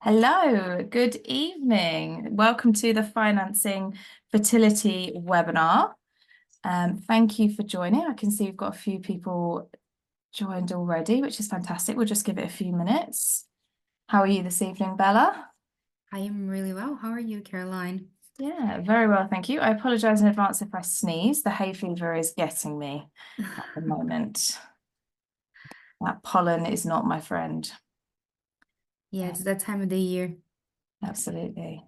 Hello, good evening. Welcome to the Financing Fertility webinar. Thank you for joining. I can see we've got a few people joined already, which is fantastic. We'll just give it a few minutes. How are you this evening, Bella? I am really well. How are you, Caroline? Yeah, very well, thank you. I apologize in advance if I sneeze. The hay fever is getting me at the moment. That pollen is not my friend. Yeah, it's that time of the year. Absolutely.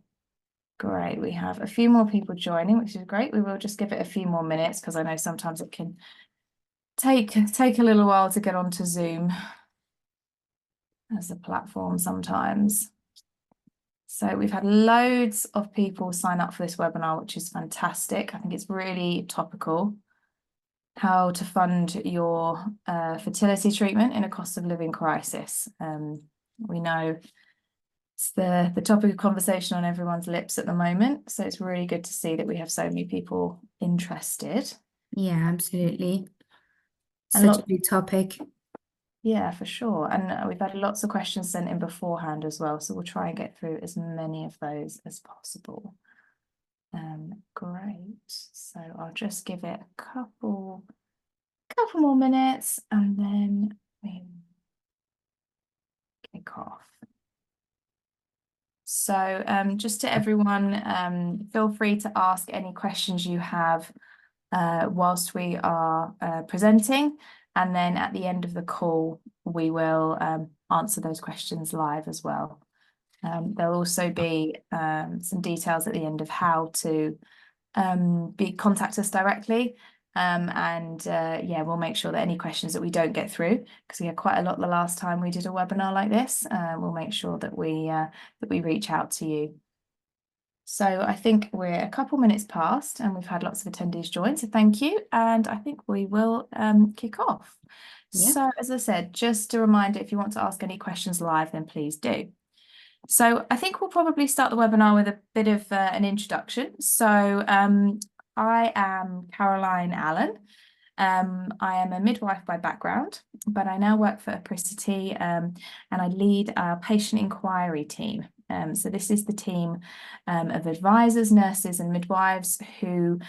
Great. We have a few more people joining, which is great. We will just give it a few more minutes because I know sometimes it can take a little while to get onto Zoom as a platform sometimes. So we've had loads of people sign up for this webinar, which is fantastic. I think it's really topical. How to fund your fertility treatment in a cost of living crisis. We know it's the topic of conversation on everyone's lips at the moment. So it's really good to see that we have so many people interested. Yeah, absolutely. And Such a lots, big topic. yeah, for sure. And we've had lots of questions sent in beforehand as well. So we'll try and get through as many of those as possible. Great. So I'll just give it a couple more minutes and then we kick off. So just to everyone, feel free to ask any questions you have whilst we are presenting. And then at the end of the call, we will answer those questions live as well. There'll also be some details at the end of how to contact us directly. Yeah, we'll make sure that any questions that we don't get through, because we had quite a lot the last time we did a webinar like this, we'll make sure that we reach out to you. So I think we're a couple minutes past and we've had lots of attendees join, so thank you. And I think we will kick off. Yeah. So as I said, just a reminder, if you want to ask any questions live, then please do. So I think we'll probably start the webinar with a bit of an introduction. So I am Caroline Allen. I am a midwife by background, but I now work for Fertility and I lead our patient inquiry team. So this is the team of advisors, nurses and midwives who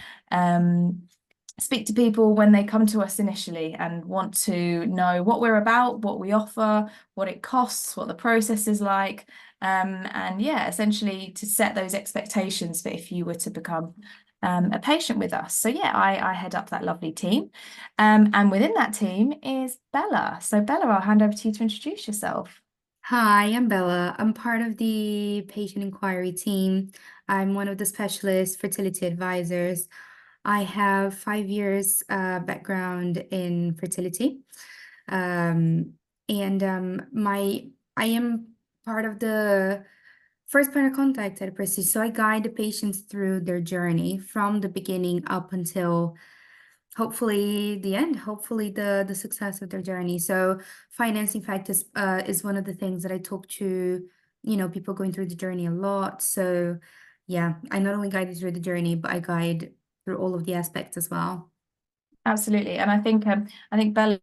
speak to people when they come to us initially and want to know what we're about, what we offer, what it costs, what the process is like. And yeah, essentially to set those expectations for if you were to become a patient with us. So yeah, I head up that lovely team. And within that team is Bella. So Bella, I'll hand over to you to introduce yourself. Hi, I'm Bella. I'm part of the patient inquiry team. I'm one of the specialist fertility advisors. I have 5 years background in fertility. Um, and I am part of the first point of contact at Prestige. So I guide the patients through their journey from the beginning up until hopefully the end, hopefully the success of their journey. So finance, in fact, is one of the things that I talk to, people going through the journey a lot. So yeah, I not only guide you through the journey, but I guide through all of the aspects as well. Absolutely. And I think Bella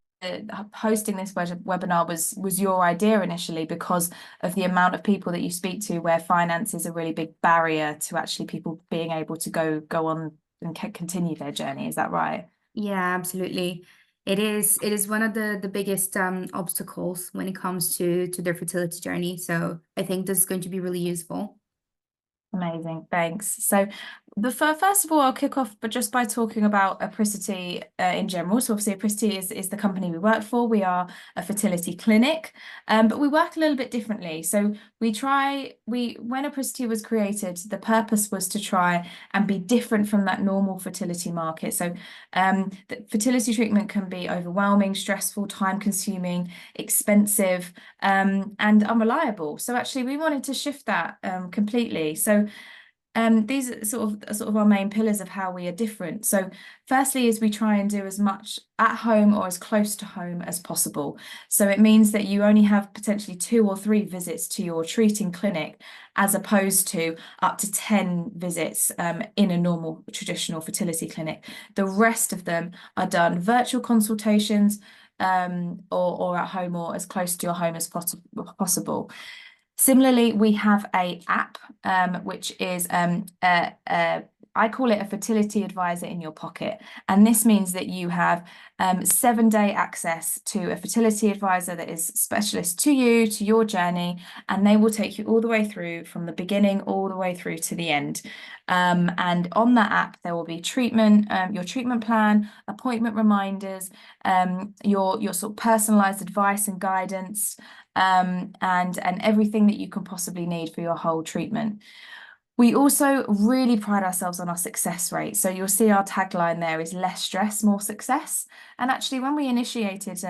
hosting this webinar was your idea initially because of the amount of people that you speak to where finance is a really big barrier to actually people being able to go on and continue their journey. Is that right? Yeah, absolutely. It is one of the biggest obstacles when it comes to their fertility journey. So I think this is going to be really useful. Amazing, thanks. So first of all, I'll kick off, but just by talking about Apricity in general. So obviously Apricity is the company we work for. We are a fertility clinic, but we work a little bit differently. So when Apricity was created, the purpose was to try and be different from that normal fertility market. So the fertility treatment can be overwhelming, stressful, time-consuming, expensive, and unreliable. So actually we wanted to shift that completely. So these are sort of our main pillars of how we are different. So firstly is we try and do as much at home or as close to home as possible. So it means that you only have potentially 2 or 3 visits to your treating clinic as opposed to up to 10 visits in a normal traditional fertility clinic. The rest of them are done virtual consultations or at home or as close to your home as possible. Similarly, we have a app, which is I call it a fertility advisor in your pocket. And this means that you have 7-day access to a fertility advisor that is specialist to you, to your journey, and they will take you all the way through from the beginning all the way through to the end. And on that app, there will be treatment, your treatment plan, appointment reminders, your sort of personalized advice and guidance, and everything that you can possibly need for your whole treatment. We also really pride ourselves on our success rate. So you'll see our tagline there is less stress, more success. And actually, when we initiated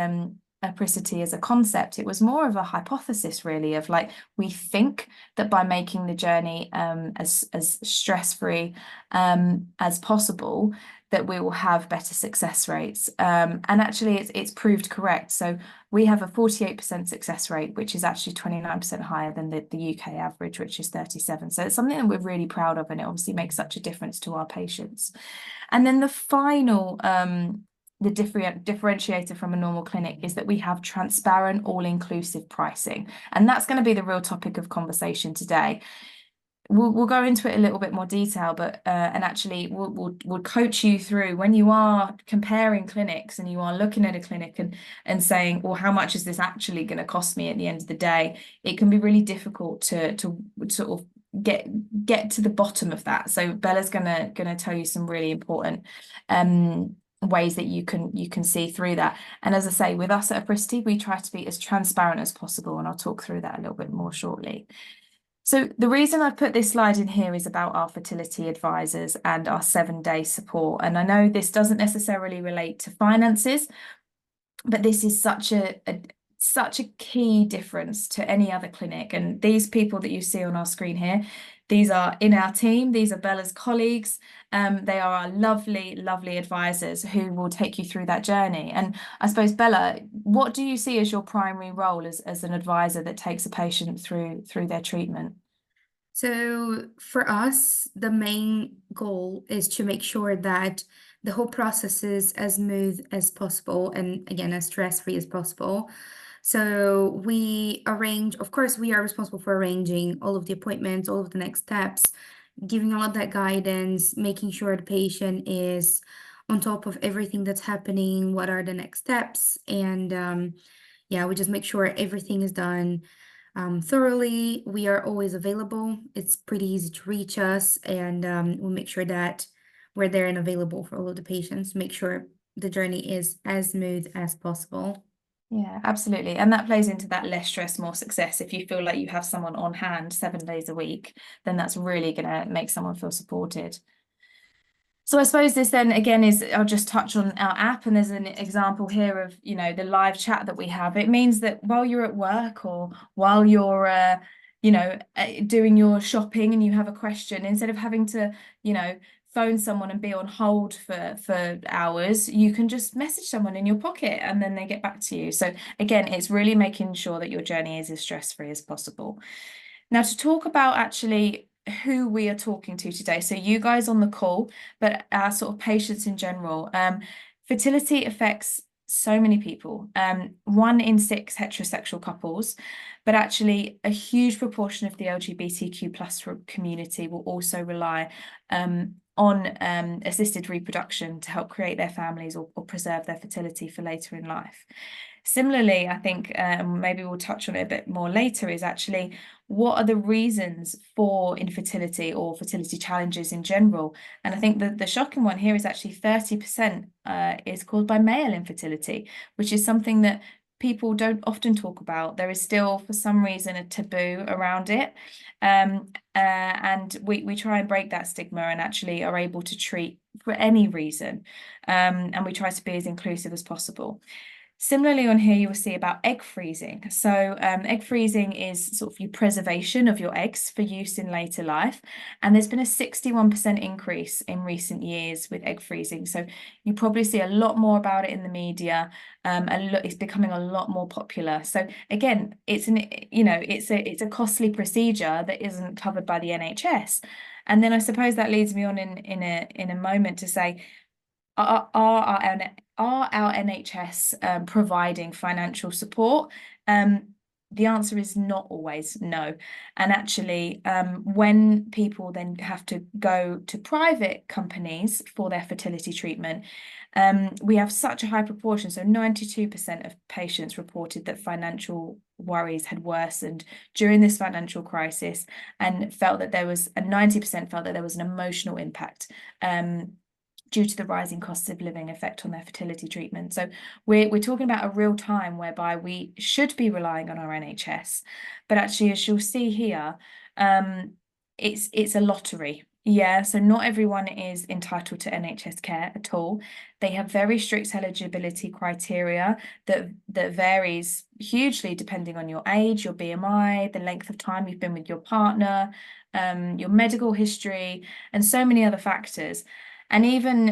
apricity as a concept, it was more of a hypothesis, really, of like we think that by making the journey as stress-free as possible, that we will have better success rates. And actually, it's proved correct. So we have a 48% success rate, which is actually 29% higher than the UK average, which is 37. So it's something that we're really proud of, and it obviously makes such a difference to our patients. And then the final the differentiator from a normal clinic is that we have transparent, all-inclusive pricing. And that's going to be the real topic of conversation today. We'll go into it a little bit more detail, but and actually we'll coach you through when you are comparing clinics and you are looking at a clinic and saying, well, how much is this actually going to cost me at the end of the day? It can be really difficult to sort of get to the bottom of that. So Bella's gonna tell you some really important ways that you can see through that. And as I say, with us at Apricity, we try to be as transparent as possible, and I'll talk through that a little bit more shortly. So the reason I've put this slide in here is about our fertility advisors and our 7-day support. And I know this doesn't necessarily relate to finances, but this is such a key difference to any other clinic. And these people that you see on our screen here, these are in our team. These are Bella's colleagues. They are our lovely, lovely advisors who will take you through that journey. And I suppose, Bella, what do you see as your primary role as an advisor that takes a patient through their treatment? So for us, the main goal is to make sure that the whole process is as smooth as possible and again, as stress-free as possible. So we arrange, of course, we are responsible for arranging all of the appointments, all of the next steps, giving all of that guidance, making sure the patient is on top of everything that's happening, what are the next steps, and yeah, we just make sure everything is done thoroughly. We are always available. It's pretty easy to reach us, and we'll make sure that we're there and available for all of the patients, make sure the journey is as smooth as possible. Yeah, absolutely. And that plays into that less stress, more success. If you feel like you have someone on hand 7 days a week, then that's really going to make someone feel supported. So I suppose this then again is, I'll just touch on our app, and there's an example here of, the live chat that we have. It means that while you're at work or while you're, doing your shopping and you have a question, instead of having to, phone someone and be on hold for hours, you can just message someone in your pocket and then they get back to you. So again, it's really making sure that your journey is as stress-free as possible. Now, to talk about actually who we are talking to today, so you guys on the call, but our sort of patients in general, fertility affects so many people. 1 in 6 heterosexual couples, but actually a huge proportion of the LGBTQ plus community will also rely on assisted reproduction to help create their families or preserve their fertility for later in life. Similarly, I think maybe we'll touch on it a bit more later, is actually what are the reasons for infertility or fertility challenges in general? And I think that the shocking one here is actually 30% is caused by male infertility, which is something that people don't often talk about. There is still, for some reason, a taboo around it. And we try and break that stigma and actually are able to treat for any reason. And we try to be as inclusive as possible. Similarly, on here, you will see about egg freezing. So egg freezing is sort of your preservation of your eggs for use in later life. And there's been a 61% increase in recent years with egg freezing. So you probably see a lot more about it in the media. It's becoming a lot more popular. So again, it's a costly procedure that isn't covered by the NHS. And then I suppose that leads me on in a moment to say, are our NHS providing financial support? the answer is not always no. And actually, when people then have to go to private companies for their fertility treatment, we have such a high proportion. So 92% of patients reported that financial worries had worsened during this financial crisis, and felt that there was, and 90% felt that there was an emotional impact due to the rising costs of living effect on their fertility treatment. So we're talking about a real time whereby we should be relying on our NHS, but actually, as you'll see here, it's a lottery. Yeah, so not everyone is entitled to NHS care at all. They have very strict eligibility criteria that varies hugely depending on your age, your BMI, the length of time you've been with your partner, your medical history, and so many other factors. And even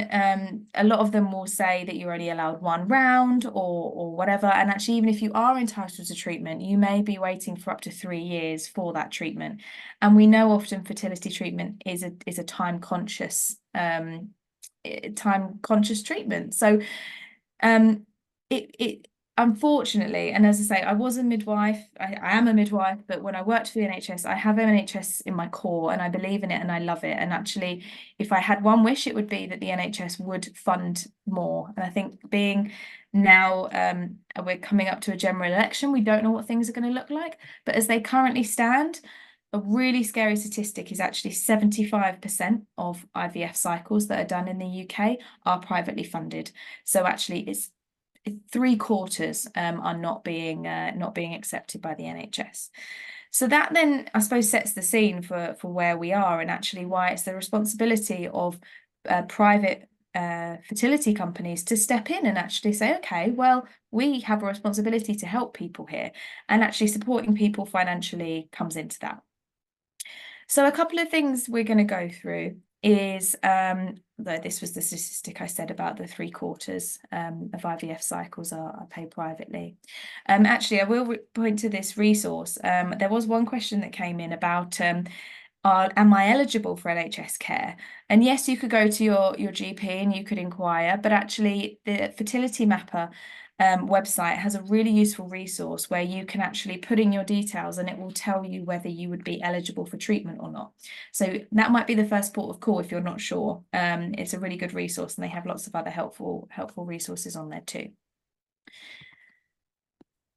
a lot of them will say that you're only allowed one round or whatever. And actually, even if you are entitled to treatment, you may be waiting for up to 3 years for that treatment. And we know often fertility treatment is a time conscious treatment. So it unfortunately, and as I say, I was a midwife, I am a midwife, but when I worked for the NHS, I have NHS in my core and I believe in it and I love it. And actually, if I had one wish, it would be that the NHS would fund more. And I think being now we're coming up to a general election, we don't know what things are going to look like, but as they currently stand, a really scary statistic is actually 75% of IVF cycles that are done in the UK are privately funded. So actually, it's 3/4 are not being accepted by the NHS. So that then, I suppose, sets the scene for where we are, and actually why it's the responsibility of private fertility companies to step in and actually say, okay, well, we have a responsibility to help people here, and actually supporting people financially comes into that. So a couple of things we're going to go through is, though this was the statistic I said about the 3/4 of IVF cycles are paid privately. Actually, I will point to this resource. There was one question that came in about am I eligible for NHS care? And yes, you could go to your GP and you could inquire, but actually the Fertility Mapper website has a really useful resource where you can actually put in your details and it will tell you whether you would be eligible for treatment or not. So that might be the first port of call if you're not sure. It's a really good resource and they have lots of other helpful resources on there too.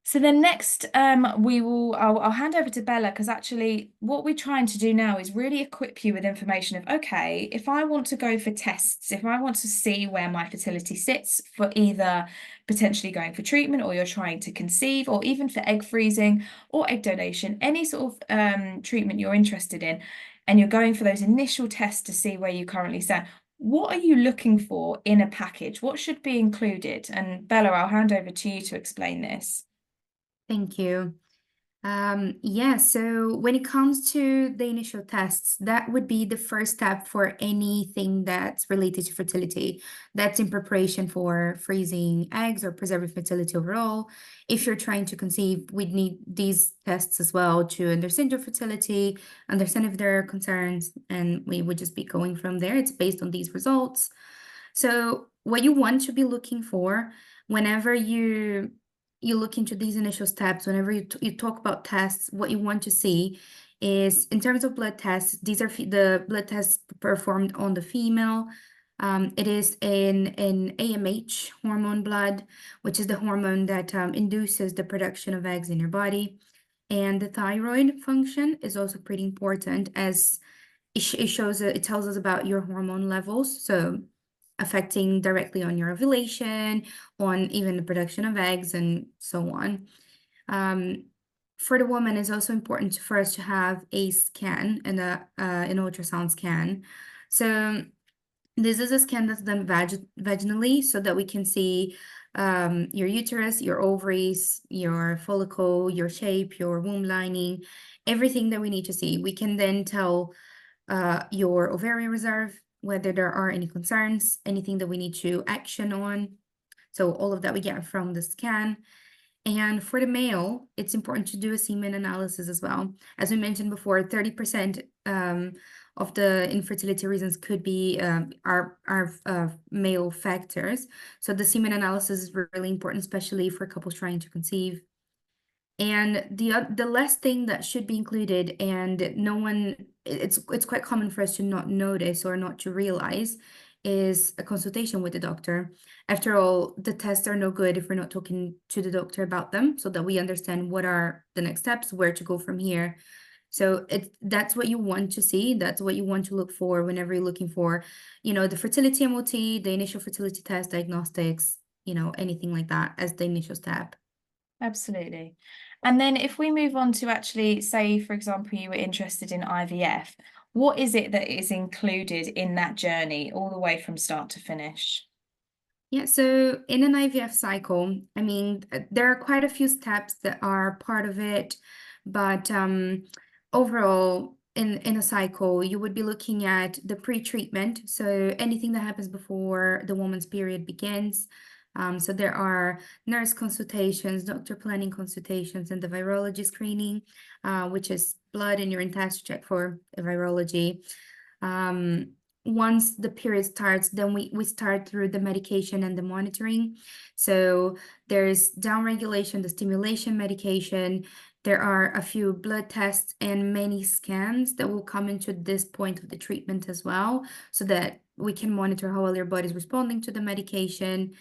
So then next, I'll hand over to Bella, because actually what we're trying to do now is really equip you with information of, okay, if I want to go for tests, if I want to see where my fertility sits for either potentially going for treatment, or you're trying to conceive, or even for egg freezing or egg donation, any sort of treatment you're interested in, and you're going for those initial tests to see where you currently stand, what are you looking for in a package? What should be included? And Bella, I'll hand over to you to explain this. Thank you. Yeah, so when it comes to the initial tests, that would be the first step for anything that's related to fertility. That's in preparation for freezing eggs or preserving fertility overall. If you're trying to conceive, we'd need these tests as well to understand your fertility, understand if there are concerns, and we would just be going from there. It's based on these results. So what you want to be looking for whenever you look into these initial steps, whenever you talk about tests, what you want to see is, in terms of blood tests, these are the blood tests performed on the female. It is in AMH hormone blood, which is the hormone that induces the production of eggs in your body. And the thyroid function is also pretty important, as it tells us about your hormone levels. So affecting directly on your ovulation, on even the production of eggs, and so on. For the woman, it's also important for us to have a scan and an ultrasound scan. So this is a scan that's done vaginally, so that we can see your uterus, your ovaries, your follicle, your shape, your womb lining, everything that we need to see. We can then tell your ovarian reserve, whether there are any concerns, anything that we need to action on. So all of that we get from the scan. And for the male, it's important to do a semen analysis as well. As we mentioned before, 30% of the infertility reasons could be are male factors. So the semen analysis is really important, especially for couples trying to conceive. And the last thing that should be included, and no one, it's quite common for us to not notice or not to realize, is a consultation with the doctor. After all, the tests are no good if we're not talking to the doctor about them, so that we understand what are the next steps, where to go from here. So that's what you want to see. That's what you want to look for whenever you're looking for, the fertility MOT, the initial fertility test, diagnostics, anything like that as the initial step. Absolutely. And then if we move on to actually say, for example, you were interested in IVF, what is it that is included in that journey all the way from start to finish? Yeah, so in an IVF cycle, I mean, there are quite a few steps that are part of it, but overall, in a cycle, you would be looking at the pre-treatment, so anything that happens before the woman's period begins. So there are nurse consultations, doctor planning consultations, and the virology screening, which is blood and urine tests to check for virology. Um, Once the period starts, then we start through the medication and the monitoring. So there's down regulation, the stimulation medication. There are a few blood tests and many scans that will come into this point of the treatment as well, so that we can monitor how well your body is responding to the medication.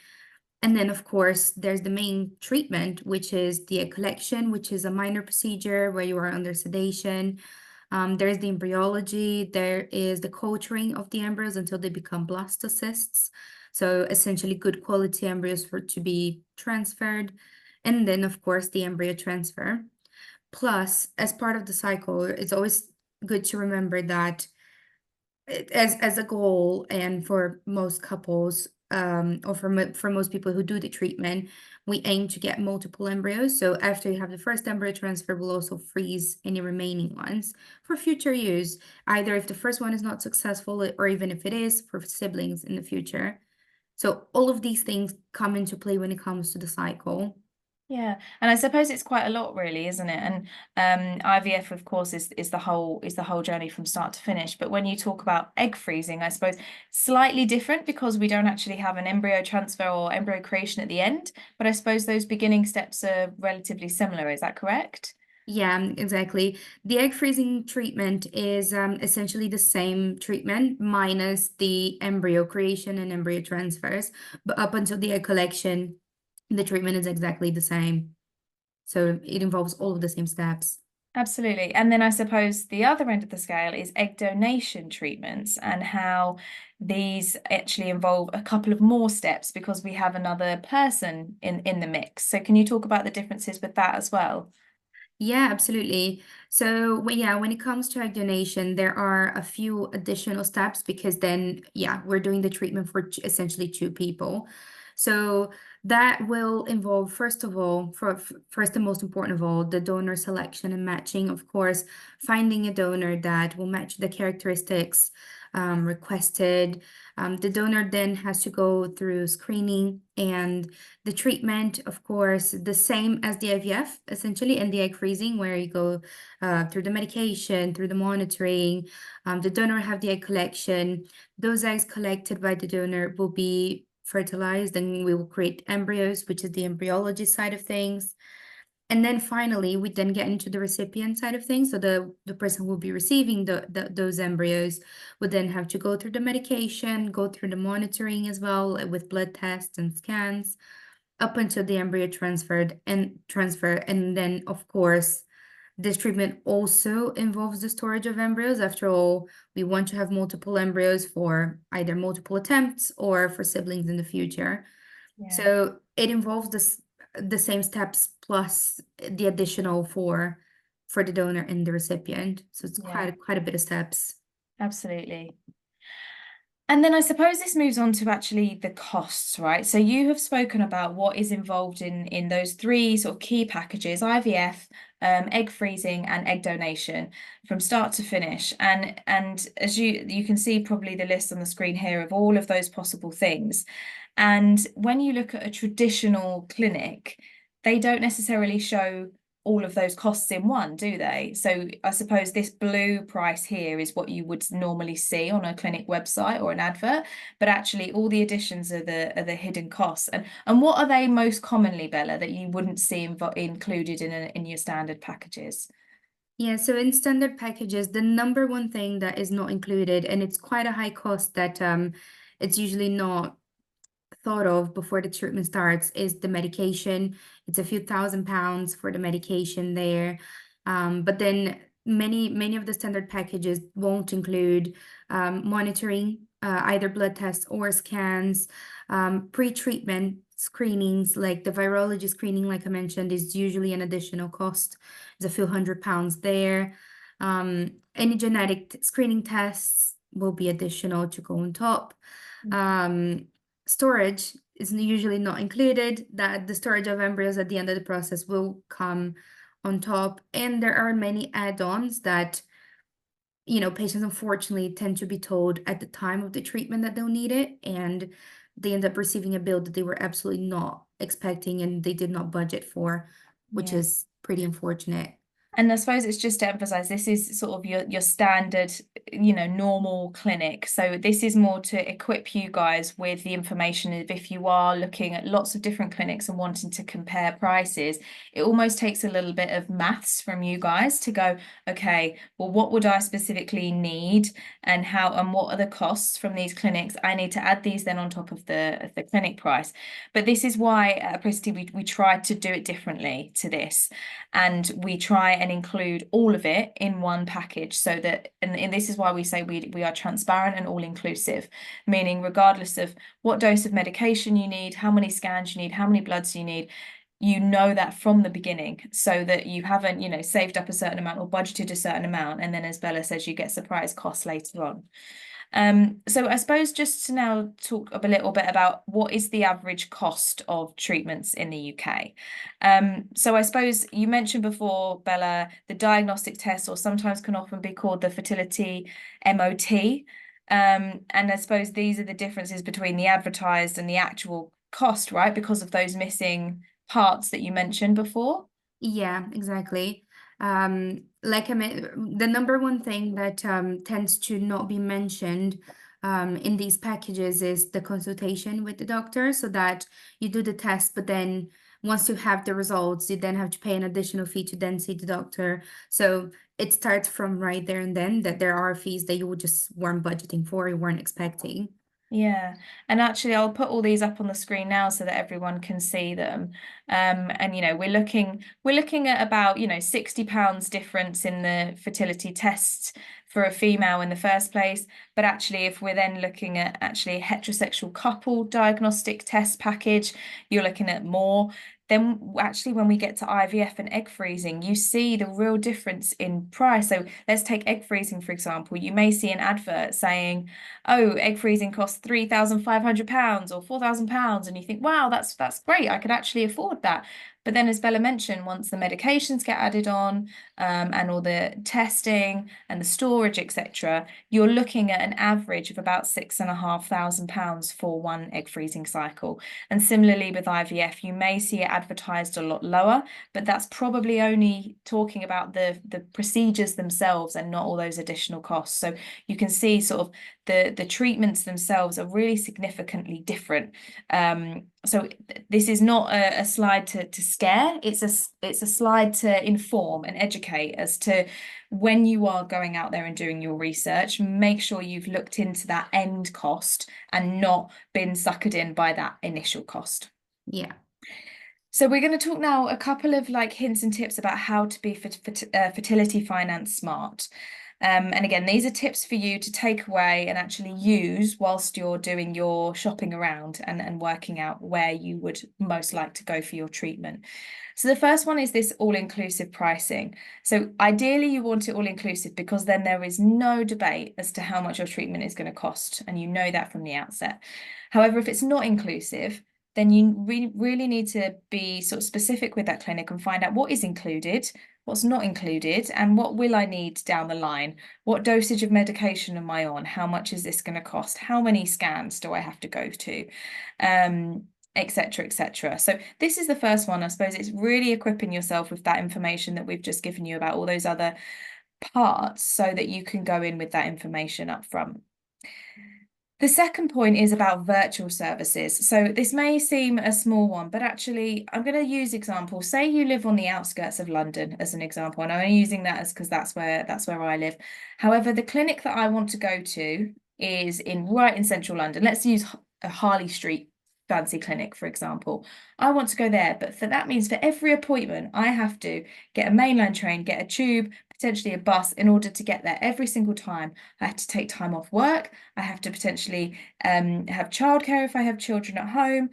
And then, of course, there's the main treatment, which is the egg collection, which is a minor procedure where you are under sedation. There's the embryology, there is the culturing of the embryos until they become blastocysts. So essentially good quality embryos for to be transferred. And then, of course, the embryo transfer. Plus, as part of the cycle, it's always good to remember that as a goal, and for most couples, or for most people who do the treatment, we aim to get multiple embryos. So after you have the first embryo transfer, we'll also freeze any remaining ones for future use, either if the first one is not successful, or even if it is, for siblings in the future. So all of these things come into play when it comes to the cycle. Yeah, and I suppose it's quite a lot, really, isn't it? And IVF, of course, is the whole journey from start to finish. But when you talk about egg freezing, I suppose slightly different because we don't actually have an embryo transfer or embryo creation at the end. But I suppose those beginning steps are relatively similar. Is that correct? Yeah, exactly. The egg freezing treatment is essentially the same treatment minus the embryo creation and embryo transfers. But up until the egg collection, the treatment is exactly the same. So it involves all of the same steps. Absolutely. And then I suppose the other end of the scale is egg donation treatments and how these actually involve a couple of more steps because we have another person in the mix. So can you talk about the differences with that as well? Yeah, absolutely. So, yeah, when it comes to egg donation, there are a few additional steps because then, yeah, we're doing the treatment for essentially two people. So that will involve, first of all, first and most important of all, the donor selection and matching, of course, finding a donor that will match the characteristics requested. The donor then has to go through screening and the treatment, of course, the same as the IVF, essentially, and the egg freezing, where you go through the medication, through the monitoring. The donor have the egg collection. Those eggs collected by the donor will be fertilized, and we will create embryos, which is the embryology side of things. And then finally, we then get into the recipient side of things. So the person who will be receiving those embryos would then have to go through the medication, go through the monitoring as well, with blood tests and scans, up until the embryo transfer. And then, of course, this treatment also involves the storage of embryos. After all, we want to have multiple embryos for either multiple attempts or for siblings in the future. Yeah. So it involves the same steps plus the additional for the donor and the recipient. So it's Yeah, quite a bit of steps. absolutely. And then I suppose this moves on to actually the costs, right? So you have spoken about what is involved in those three sort of key packages, IVF, egg freezing, and egg donation from start to finish. And as you can see probably the list on the screen here of all of those possible things. And when you look at a traditional clinic, they don't necessarily show all of those costs in one, do they? So I suppose this blue price here is what you would normally see on a clinic website or an advert, but actually all the additions are the hidden costs. And what are they most commonly, Bella, that you wouldn't see included in your standard packages? Yeah, so in standard packages, the number one thing that is not included, and it's quite a high cost that it's usually not thought of before the treatment starts, is the medication. It's a few £1,000s for the medication there. But then many of the standard packages won't include monitoring, either blood tests or scans, pre-treatment screenings, like the virology screening, like I mentioned, is usually an additional cost. There's a few £100s there. Any genetic screening tests will be additional to go on top. Storage is usually not included, that the storage of embryos at the end of the process will come on top. And there are many add-ons that, patients unfortunately tend to be told at the time of the treatment that they'll need it, and they end up receiving a bill that they were absolutely not expecting and they did not budget for, which Yeah. is pretty unfortunate. And I suppose it's just to emphasize, this is sort of your standard, normal clinic. So this is more to equip you guys with the information. If you are looking at lots of different clinics and wanting to compare prices, it almost takes a little bit of maths from you guys to go, okay, well, what would I specifically need, and what are the costs from these clinics? I need to add these then on top of the clinic price. But this is why at Apricity we tried to do it differently to this, and we try and include all of it in one package, so that, and this is why we say we are transparent and all inclusive, meaning regardless of what dose of medication you need, how many scans you need, how many bloods you need, you know that from the beginning, so that you haven't, saved up a certain amount or budgeted a certain amount, and then as Bella says, you get surprise costs later on. So I suppose just to now talk a little bit about what is the average cost of treatments in the UK. So I suppose you mentioned before, Bella, the diagnostic test, or sometimes can often be called the fertility MOT. And I suppose these are the differences between the advertised and the actual cost, right? Because of those missing parts that you mentioned before. Yeah, exactly. Like I mean, the number one thing that tends to not be mentioned in these packages is the consultation with the doctor, so that you do the test, but then once you have the results, you then have to pay an additional fee to then see the doctor. So it starts from right there and then that there are fees that you just weren't budgeting for, you weren't expecting. Yeah, and actually I'll put all these up on the screen now so that everyone can see them. And we're looking at about, £60 difference in the fertility tests for a female in the first place. But actually, if we're then looking at actually a heterosexual couple diagnostic test package, you're looking at more. Then actually, when we get to IVF and egg freezing, you see the real difference in price. So let's take egg freezing, for example. You may see an advert saying, oh, egg freezing costs £3,500 or £4,000, and you think, wow, that's great, I could actually afford that. But then, as Bella mentioned, once the medications get added on, and all the testing and the storage, etc., you're looking at an average of about £6,500 for one egg freezing cycle. And similarly with IVF, you may see it advertised a lot lower, but that's probably only talking about the procedures themselves and not all those additional costs. So you can see sort of the treatments themselves are really significantly different. So this is not a slide to scare, it's a slide to inform and educate as to, when you are going out there and doing your research, make sure you've looked into that end cost and not been suckered in by that initial cost. Yeah. So we're going to talk now a couple of hints and tips about how to be fertility finance smart. And again, these are tips for you to take away and actually use whilst you're doing your shopping around and working out where you would most like to go for your treatment. So the first one is this all-inclusive pricing. So ideally you want it all-inclusive, because then there is no debate as to how much your treatment is going to cost, and you know that from the outset. However, if it's not inclusive, then you really need to be sort of specific with that clinic and find out what is included, what's not included, and what will I need down the line? What dosage of medication am I on? How much is this going to cost? How many scans do I have to go to? etc., etc. So this is the first one. I suppose it's really equipping yourself with that information that we've just given you about all those other parts so that you can go in with that information up front. The second point is about virtual services. So this may seem a small one, but actually I'm going to use examples. Say you live on the outskirts of London as an example, and I'm only using that as because that's where I live. However, the clinic that I want to go to is right in central London. Let's use a Harley Street fancy clinic, for example. I want to go there, but that means for every appointment, I have to get a mainline train, get a tube, potentially a bus in order to get there every single time. I have to take time off work. I have to potentially have childcare if I have children at home.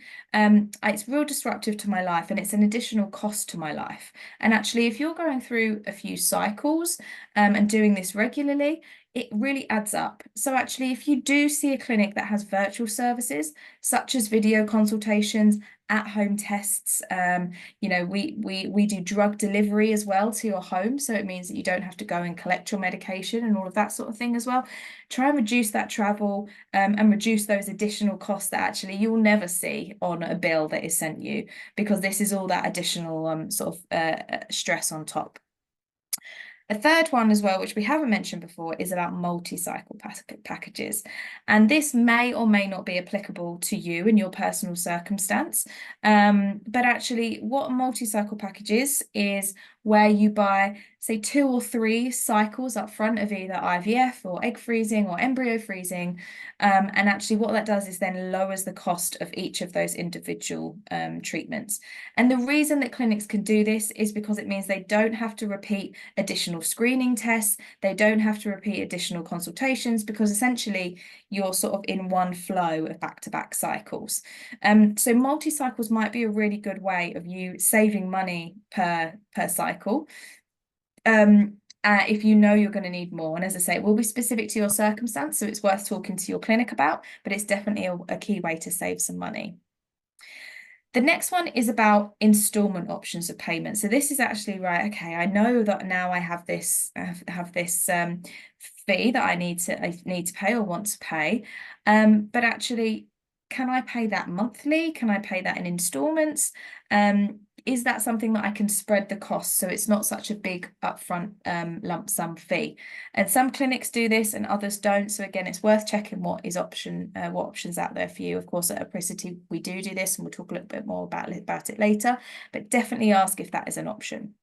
It's real disruptive to my life, and it's an additional cost to my life. And actually, if you're going through a few cycles and doing this regularly, it really adds up. So actually, if you do see a clinic that has virtual services, such as video consultations, at-home tests, we do drug delivery as well to your home. So it means that you don't have to go and collect your medication and all of that sort of thing as well. Try and reduce that travel and reduce those additional costs that actually you'll never see on a bill that is sent you, because this is all that additional stress on top. A third one as well, which we haven't mentioned before, is about multi-cycle packages. And this may or may not be applicable to you in your personal circumstance. But actually, what a multi-cycle package is where you buy, say, 2 or 3 cycles up front of either IVF or egg freezing or embryo freezing. And actually, what that does is then lowers the cost of each of those individual treatments. And the reason that clinics can do this is because it means they don't have to repeat additional screening tests. They don't have to repeat additional consultations, because essentially you're sort of in one flow of back-to-back cycles. So multi-cycles might be a really good way of you saving money per cycle. If you know you're going to need more. And as I say, it will be specific to your circumstance, so it's worth talking to your clinic about, but it's definitely a key way to save some money. The next one is about installment options of payment. So this is actually right. Okay, I know that now I have this fee that I need to pay or want to pay, but actually, can I pay that monthly? Can I pay that in installments? Is that something that I can spread the cost so it's not such a big upfront lump sum fee? And some clinics do this and others don't. So again, it's worth checking what options out there for you. Of course, at Apricity, we do this, and we'll talk a little bit more about it later, but definitely ask if that is an option.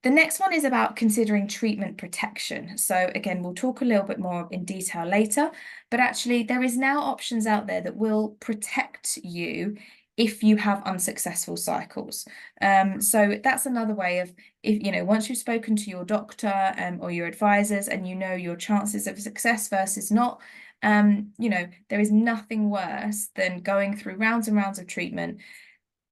The next one is about considering treatment protection. So again, we'll talk a little bit more in detail later, but actually there is now options out there that will protect you if you have unsuccessful cycles. So that's another way of, once you've spoken to your doctor or your advisors and you know your chances of success versus not, there is nothing worse than going through rounds and rounds of treatment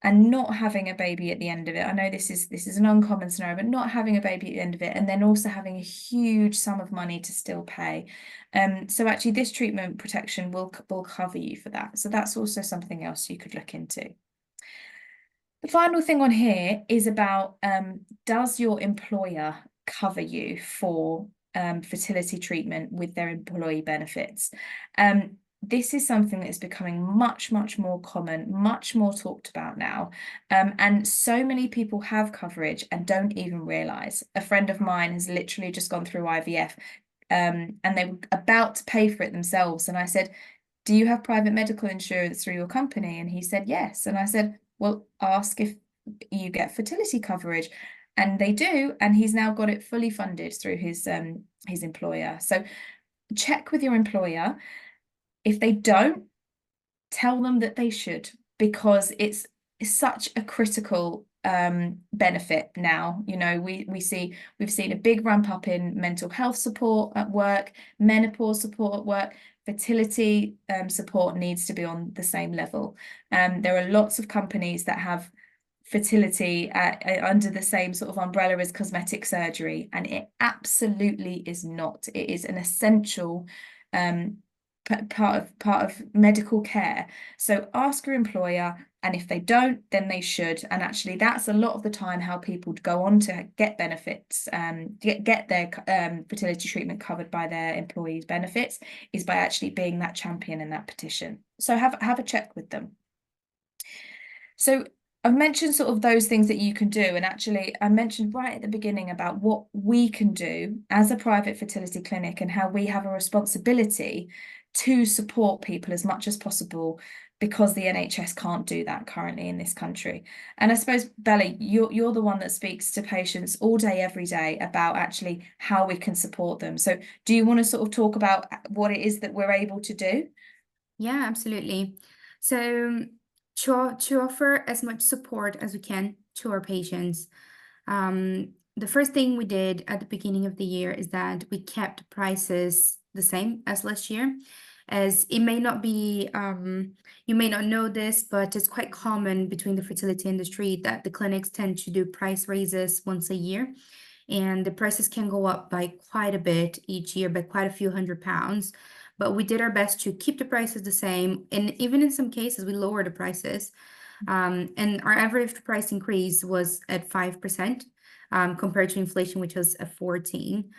and not having a baby at the end of it. I know this is an uncommon scenario, but not having a baby at the end of it, and then also having a huge sum of money to still pay. So actually this treatment protection will cover you for that. So that's also something else you could look into. The final thing on here is about, does your employer cover you for fertility treatment with their employee benefits? This is something that is becoming much, much more common, much more talked about now. And so many people have coverage and don't even realise. A friend of mine has literally just gone through IVF and they were about to pay for it themselves. And I said, do you have private medical insurance through your company? And he said, yes. And I said, well, ask if you get fertility coverage. And they do. And he's now got it fully funded through his employer. So check with your employer. If they don't, tell them that they should, because it's such a critical benefit now. We've seen a big ramp up in mental health support at work, menopause support at work. Fertility support needs to be on the same level. There are lots of companies that have fertility under the same sort of umbrella as cosmetic surgery, and it absolutely is not. It is an essential part of medical care. So ask your employer, and if they don't, then they should. And actually that's a lot of the time how people go on to get benefits, get their fertility treatment covered by their employees' benefits, is by actually being that champion in that petition. So have a check with them. So I've mentioned sort of those things that you can do. And actually, I mentioned right at the beginning about what we can do as a private fertility clinic and how we have a responsibility to support people as much as possible because the NHS can't do that currently in this country. And I suppose, Belly, you're the one that speaks to patients all day, every day about actually how we can support them. So do you want to sort of talk about what it is that we're able to do? Yeah, absolutely. So to offer as much support as we can to our patients, the first thing we did at the beginning of the year is that we kept prices the same as last year. As it may not be, you may not know this, but it's quite common between the fertility industry that the clinics tend to do price raises once a year. And the prices can go up by quite a bit each year, by quite a few £100. But we did our best to keep the prices the same. And even in some cases, we lowered the prices. And our average price increase was at 5%, compared to inflation, which was at 14.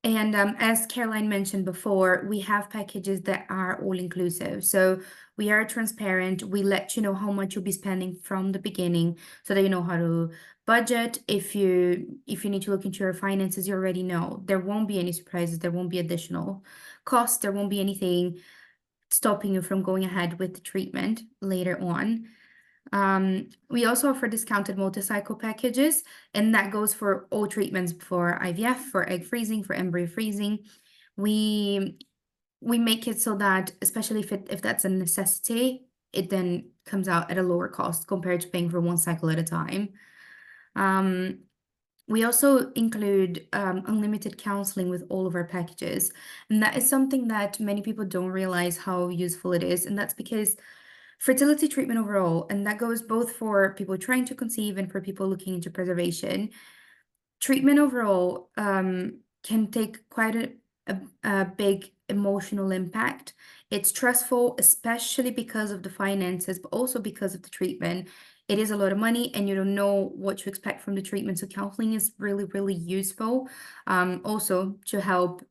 And as Caroline mentioned before, we have packages that are all inclusive. So we are transparent. We let you know how much you'll be spending from the beginning so that you know how to budget. If you need to look into your finances, you already know. There won't be any surprises. There won't be additional costs. There won't be anything stopping you from going ahead with the treatment later on. We also offer discounted multi-cycle packages, and that goes for all treatments for IVF, for egg freezing, for embryo freezing. We make it so that, especially if that's a necessity, it then comes out at a lower cost compared to paying for one cycle at a time. We also include unlimited counseling with all of our packages, and that is something that many people don't realize how useful it is, and that's because fertility treatment overall, and that goes both for people trying to conceive and for people looking into preservation. Treatment overall can take quite a big emotional impact. It's stressful, especially because of the finances, but also because of the treatment. It is a lot of money, and you don't know what to expect from the treatment. So counseling is really, really useful. Also to help,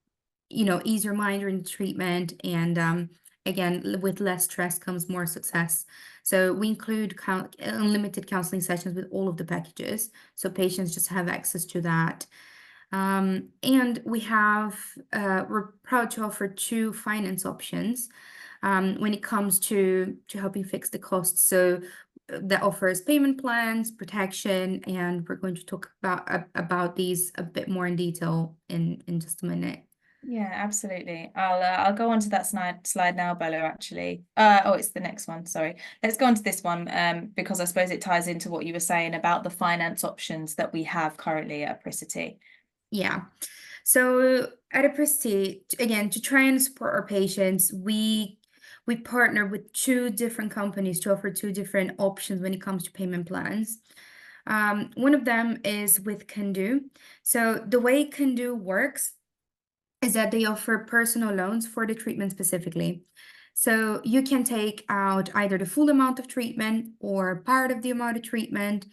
ease your mind during the treatment, and again, with less stress comes more success. So we include unlimited counseling sessions with all of the packages, so patients just have access to that. And we're proud to offer two finance options when it comes to helping fix the costs. So that offers payment plans, protection, and we're going to talk about these a bit more in detail in just a minute. Yeah, absolutely. I'll go on to that slide now, Bella, actually. Oh, it's the next one, sorry. Let's go on to this one, because I suppose it ties into what you were saying about the finance options that we have currently at Apricity. Yeah. So at Apricity, again, to try and support our patients, we partner with two different companies to offer two different options when it comes to payment plans. One of them is with Can. So the way Can works is that they offer personal loans for the treatment specifically. So you can take out either the full amount of treatment or part of the amount of treatment,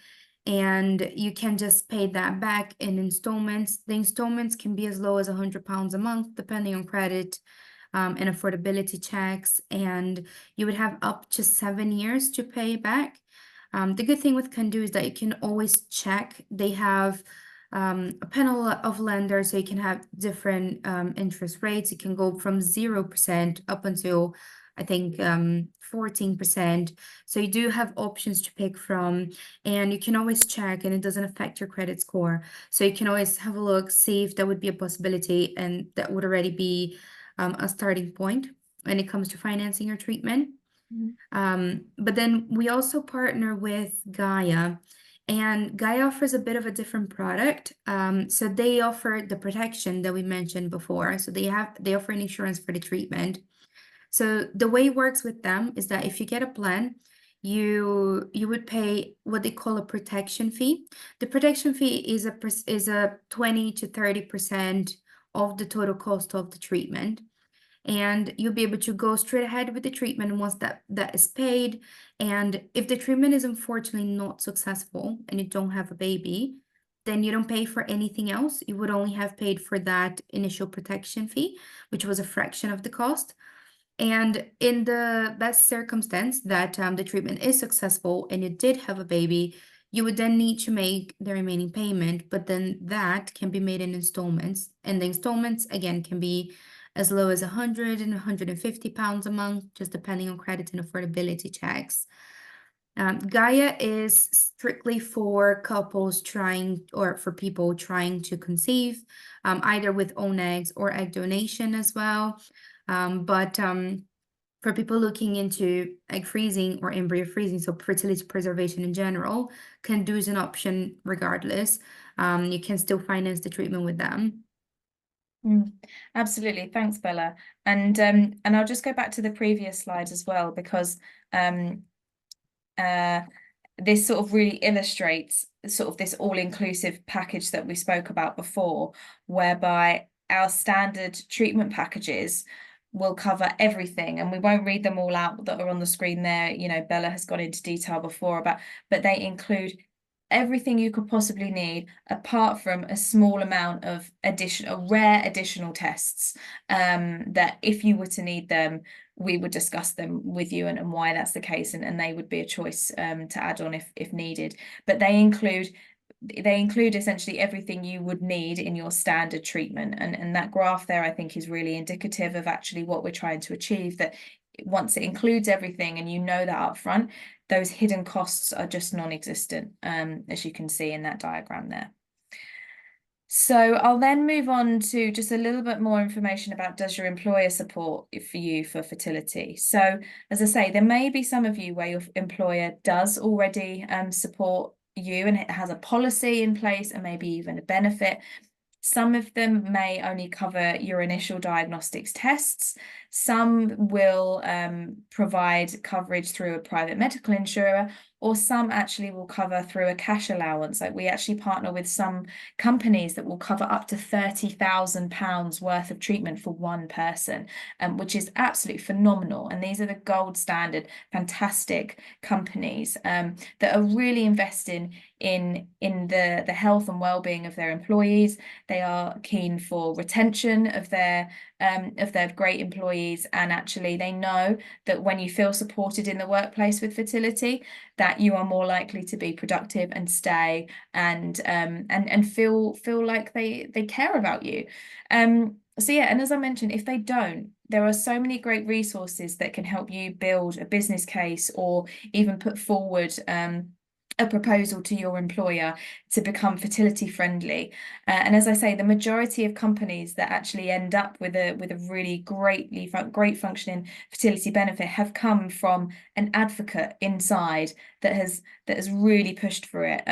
and you can just pay that back in installments. The installments can be as low as £100 a month, depending on credit and affordability checks, and you would have up to 7 years to pay back. The good thing with Can is that you can always check. They have a panel of lenders, so you can have different interest rates. It can go from 0% up until, I think, 14%. So you do have options to pick from, and you can always check, and it doesn't affect your credit score. So you can always have a look, see if that would be a possibility, and that would already be a starting point when it comes to financing your treatment. But then we also partner with Gaia, and Gaia offers a bit of a different product. So they offer the protection that we mentioned before. So they offer an insurance for the treatment. So the way it works with them is that if you get a plan, you would pay what they call a protection fee. The protection fee is a 20 to 30% of the total cost of the treatment, and you'll be able to go straight ahead with the treatment once that is paid. And if the treatment is unfortunately not successful and you don't have a baby, then you don't pay for anything else. You would only have paid for that initial protection fee, which was a fraction of the cost. And in the best circumstance that the treatment is successful and you did have a baby, you would then need to make the remaining payment, but then that can be made in installments. And the installments, again, can be as low as 100 and 150 pounds a month, just depending on credit and affordability checks. Gaia is strictly for couples trying, or for people trying to conceive, either with own eggs or egg donation as well. But for people looking into egg freezing or embryo freezing, so fertility preservation in general, can do is an option regardless. You can still finance the treatment with them. Absolutely. Thanks, Bella. And I'll just go back to the previous slide as well, because this sort of really illustrates sort of this all-inclusive package that we spoke about before, whereby our standard treatment packages will cover everything, and we won't read them all out that are on the screen there. You know, Bella has gone into detail before about, but they include everything you could possibly need, apart from a small amount of rare additional tests, that if you were to need them, we would discuss them with you and why that's the case, and they would be a choice to add on if needed. But they include essentially everything you would need in your standard treatment. And that graph there, I think, is really indicative of actually what we're trying to achieve, that once it includes everything and you know that up front, those hidden costs are just non-existent, as you can see in that diagram there. So I'll then move on to just a little bit more information about, does your employer support for you for fertility? So as I say, there may be some of you where your employer does already support you and it has a policy in place and maybe even a benefit. Some of them may only cover your initial diagnostics tests. Some will provide coverage through a private medical insurer, or some actually will cover through a cash allowance. Like, we actually partner with some companies that will cover up to £30,000 worth of treatment for one person, which is absolutely phenomenal. And these are the gold standard, fantastic companies that are really investing in the health and well-being of their employees. They are keen for retention of their great employees, and actually they know that when you feel supported in the workplace with fertility, that you are more likely to be productive and stay and feel like they care about you. So yeah, and as I mentioned, if they don't, there are so many great resources that can help you build a business case or even put forward a proposal to your employer to become fertility friendly. And as I say, the majority of companies that actually end up with a really great functioning fertility benefit have come from an advocate inside that has really pushed for it.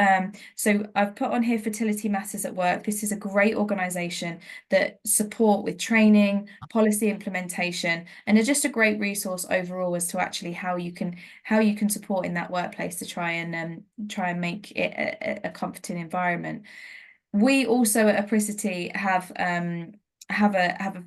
So I've put on here Fertility Matters at Work. This is a great organisation that support with training, policy implementation, and are just a great resource overall as to actually how you can support in that workplace to try and make it a comforting environment. We also at Apricity have a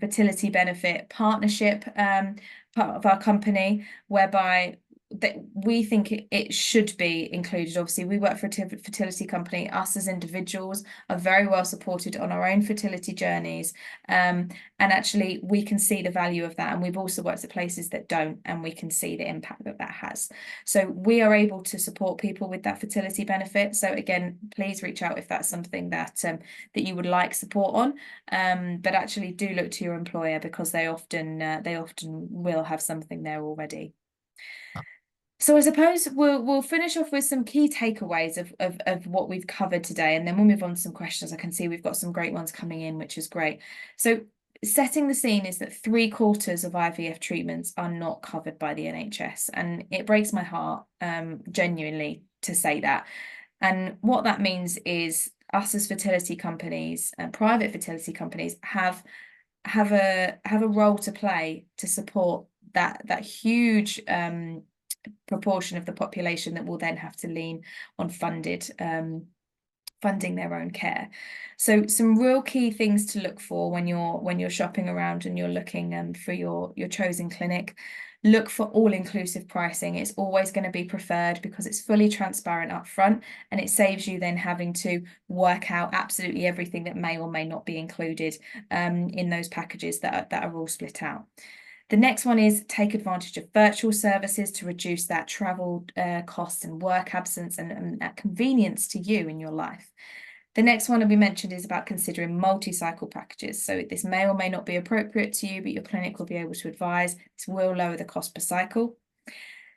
fertility benefit partnership, part of our company, whereby that we think it should be included. Obviously, we work for a fertility company. Us as individuals are very well supported on our own fertility journeys, and actually we can see the value of that. And we've also worked at places that don't, and we can see the impact that has. So we are able to support people with that fertility benefit. So again, please reach out if that's something that you would like support on. But actually do look to your employer, because they often will have something there already. So I suppose we'll finish off with some key takeaways of what we've covered today, and then we'll move on to some questions. I can see we've got some great ones coming in, which is great. So setting the scene is that 3/4 of IVF treatments are not covered by the NHS, and it breaks my heart, genuinely, to say that. And what that means is us as fertility companies and private fertility companies have a role to play to support that huge proportion of the population that will then have to lean on funding their own care. So some real key things to look for when you're shopping around and you're looking for your chosen clinic. Look for all-inclusive pricing. It's always going to be preferred because it's fully transparent up front, and it saves you then having to work out absolutely everything that may or may not be included in those packages that are all split out. The next one is take advantage of virtual services to reduce that travel cost and work absence and that convenience to you in your life. The next one that we mentioned is about considering multi-cycle packages. So this may or may not be appropriate to you, but your clinic will be able to advise. This will lower the cost per cycle.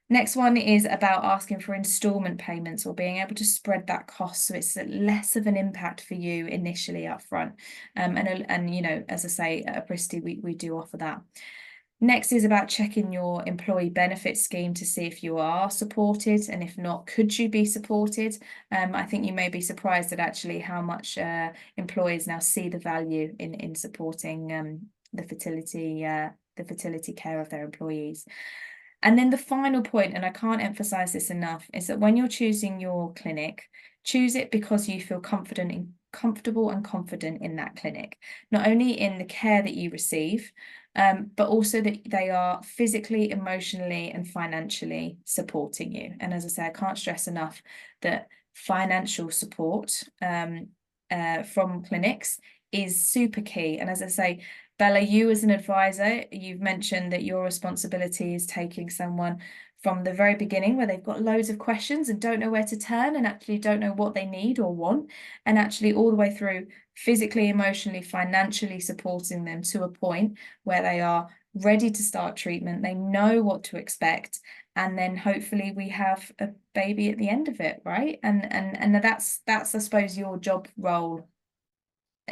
Next one is about asking for installment payments or being able to spread that cost so it's less of an impact for you initially up front. And you know, as I say, at Apricity, we do offer that. Next is about checking your employee benefit scheme to see if you are supported, and if not, could you be supported? I think you may be surprised at actually how much employers now see the value in supporting the fertility care of their employees. And then the final point, and I can't emphasize this enough, is that when you're choosing your clinic, choose it because you feel comfortable and confident in that clinic, not only in the care that you receive, but also that they are physically, emotionally, and financially supporting you. And as I say, I can't stress enough that financial support from clinics is super key. And as I say, Bella, you as an advisor, you've mentioned that your responsibility is taking someone from the very beginning where they've got loads of questions and don't know where to turn and actually don't know what they need or want, and actually all the way through physically, emotionally, financially supporting them to a point where they are ready to start treatment, they know what to expect, and then hopefully we have a baby at the end of it, right? And that's I suppose your job role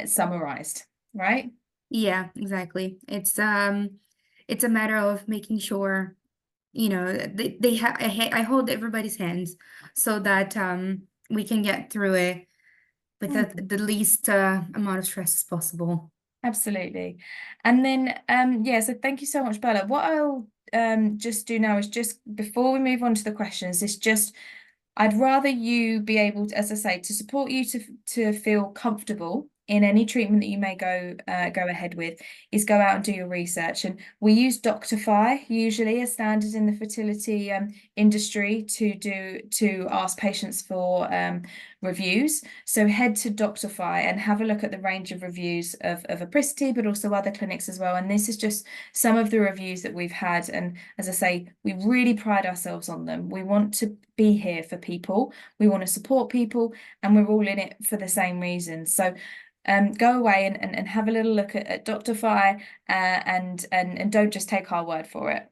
summarized, right? Yeah, exactly. It's a matter of making sure, you know, they have I hold everybody's hands so that we can get through it with the least amount of stress as possible. Absolutely. And then yeah, so thank you so much, Bella. What I'll just do now is, just before we move on to the questions, is just I'd rather you be able to, as I say, to support you to feel comfortable in any treatment that you may go ahead with, is go out and do your research. And we use Doctify usually as standard in the fertility industry to ask patients for reviews. So head to Doctify and have a look at the range of reviews of Apricity, but also other clinics as well. And this is just some of the reviews that we've had. And as I say, we really pride ourselves on them. We want to be here for people. We want to support people, and we're all in it for the same reason. So go away and have a little look at Doctify and don't just take our word for it.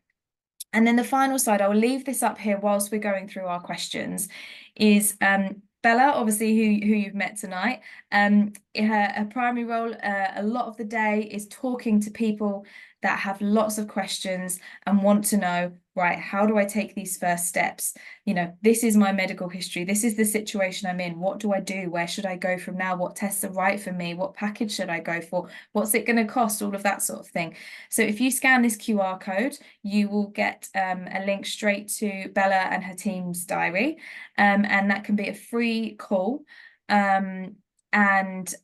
And then the final slide, I'll leave this up here whilst we're going through our questions, is Bella, obviously, who you've met tonight. Her primary role a lot of the day is talking to people that have lots of questions and want to know, right, how do I take these first steps? You know, this is my medical history. This is the situation I'm in. What do I do? Where should I go from now? What tests are right for me? What package should I go for? What's it going to cost? All of that sort of thing. So if you scan this QR code, you will get a link straight to Bella and her team's diary, and that can be a free call. And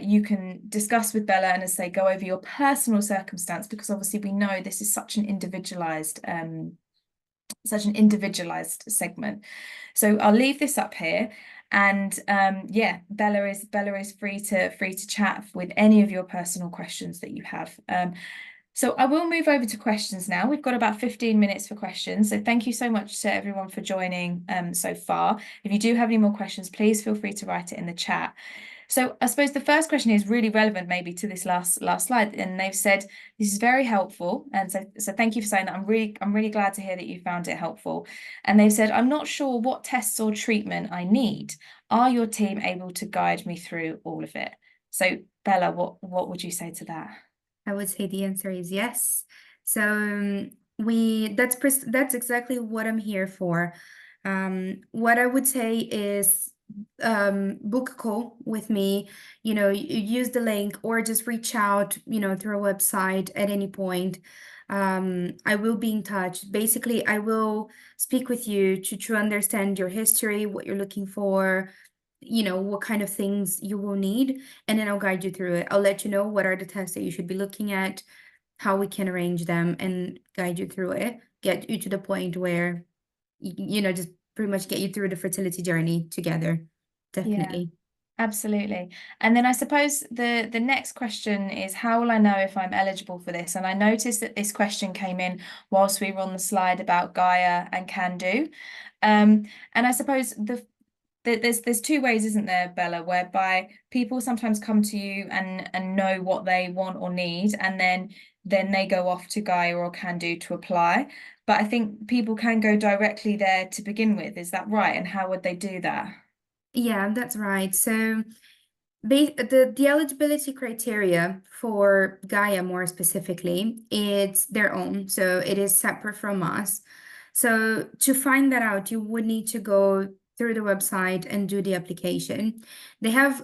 you can discuss with Bella and, as I say, go over your personal circumstance, because obviously we know this is such an individualized segment. So I'll leave this up here, and yeah, Bella is free to chat with any of your personal questions that you have. So I will move over to questions now. We've got about 15 minutes for questions. So thank you so much to everyone for joining so far. If you do have any more questions, please feel free to write it in the chat. So I suppose the first question is really relevant maybe to this last slide, and they've said this is very helpful, and so thank you for saying that. I'm really glad to hear that you found it helpful. And they've said, I'm not sure what tests or treatment I need. Are your team able to guide me through all of it? So Bella, what would you say to that? I would say the answer is yes. So that's exactly what I'm here for. What I would say is book a call with me, use the link or just reach out, through a website at any point. I will be in touch. Basically, I will speak with you to understand your history, what you're looking for, what kind of things you will need, and then I'll guide you through it. I'll let you know what are the tests that you should be looking at, how we can arrange them, and guide you through it, get you to the point where, just pretty much get you through the fertility journey together. Yeah. Definitely. Absolutely. And then I suppose the next question is, how will I know if I'm eligible for this? And I noticed that this question came in whilst we were on the slide about Gaia and Can Do. And I suppose there's two ways, isn't there, Bella, whereby people sometimes come to you and know what they want or need, and then they go off to Gaia or Can Do to apply. But I think people can go directly there to begin with. Is that right? And how would they do that? Yeah, that's right. So the eligibility criteria for Gaia more specifically, it's their own. So it is separate from us. So to find that out, you would need to go through the website and do the application. They have